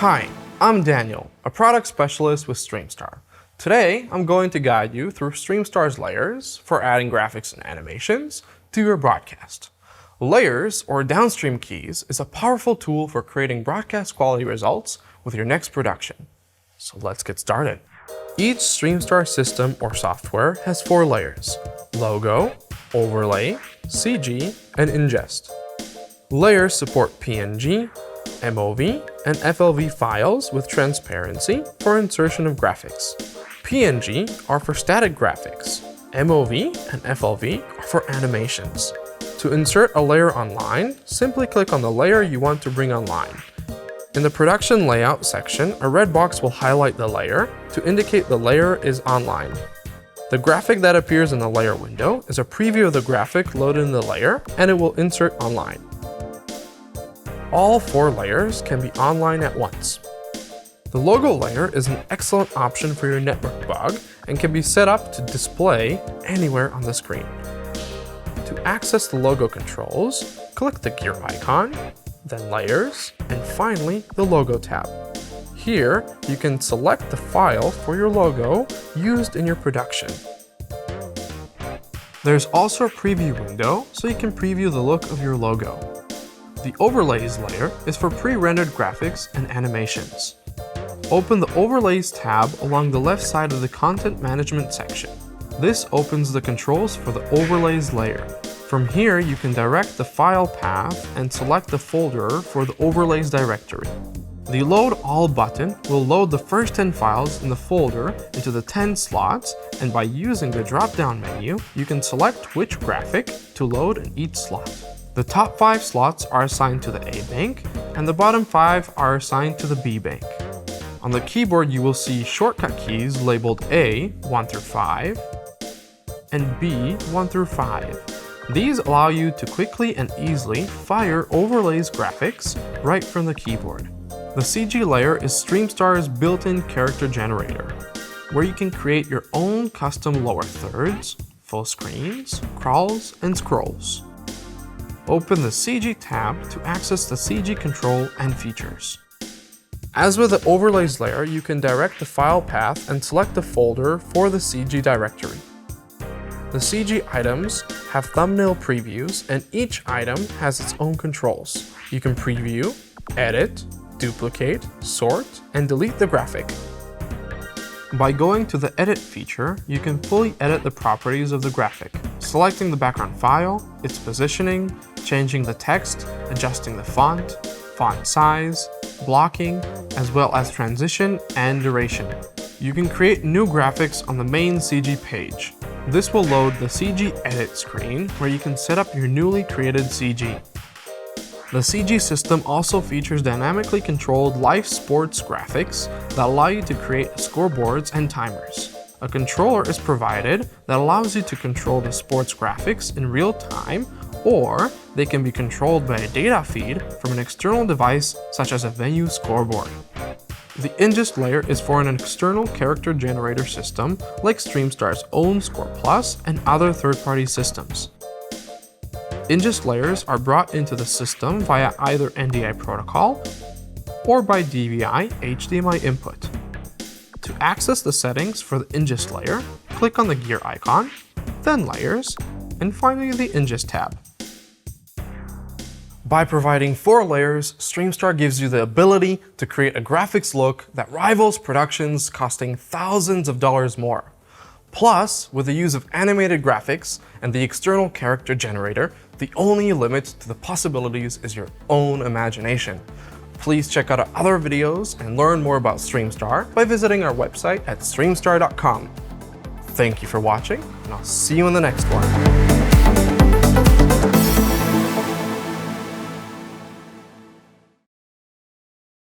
Hi, I'm Daniel, a product specialist with Streamstar. Today, I'm going to guide you through Streamstar's layers for adding graphics and animations to your broadcast. Layers, or downstream keys, is a powerful tool for creating broadcast quality results with your next production. So let's get started. Each Streamstar system or software has 4 layers: logo, overlay, CG, and ingest. Layers support PNG, MOV, and FLV files with transparency for insertion of graphics. PNG are for static graphics. MOV and FLV are for animations. To insert a layer online, simply click on the layer you want to bring online. In the production layout section, a red box will highlight the layer to indicate the layer is online. The graphic that appears in the layer window is a preview of the graphic loaded in the layer, and it will insert online. All 4 layers can be online at once. The logo layer is an excellent option for your network bug and can be set up to display anywhere on the screen. To access the logo controls, click the gear icon, then Layers, and finally the Logo tab. Here, you can select the file for your logo used in your production. There's also a preview window so you can preview the look of your logo. The Overlays layer is for pre-rendered graphics and animations. Open the Overlays tab along the left side of the Content Management section. This opens the controls for the Overlays layer. From here, you can direct the file path and select the folder for the Overlays directory. The Load All button will load the first 10 files in the folder into the 10 slots, and by using the drop-down menu, you can select which graphic to load in each slot. The top 5 slots are assigned to the A bank, and the bottom 5 are assigned to the B bank. On the keyboard, you will see shortcut keys labeled A, 1 through 5, and B, 1 through 5. These allow you to quickly and easily fire Overlays graphics right from the keyboard. The CG layer is Streamstar's built-in character generator, where you can create your own custom lower thirds, full screens, crawls, and scrolls. Open the CG tab to access the CG control and features. As with the Overlays layer, you can direct the file path and select the folder for the CG directory. The CG items have thumbnail previews, and each item has its own controls. You can preview, edit, duplicate, sort, and delete the graphic. By going to the Edit feature, you can fully edit the properties of the graphic, selecting the background file, its positioning, changing the text, adjusting the font size, blocking, as well as transition and duration. You can create new graphics on the main CG page. This will load the CG Edit screen where you can set up your newly created CG. The CG system also features dynamically controlled live sports graphics that allow you to create scoreboards and timers. A controller is provided that allows you to control the sports graphics in real time, or they can be controlled by a data feed from an external device such as a venue scoreboard. The Ingest layer is for an external character generator system like Streamstar's own Score Plus and other third-party systems. Ingest layers are brought into the system via either NDI protocol or by DVI HDMI input. To access the settings for the Ingest layer, click on the gear icon, then Layers, and finally the Ingest tab. By providing 4 layers, Streamstar gives you the ability to create a graphics look that rivals productions costing thousands of dollars more. Plus, with the use of animated graphics and the external character generator, the only limit to the possibilities is your own imagination. Please check out our other videos and learn more about Streamstar by visiting our website at streamstar.com. Thank you for watching, and I'll see you in the next one.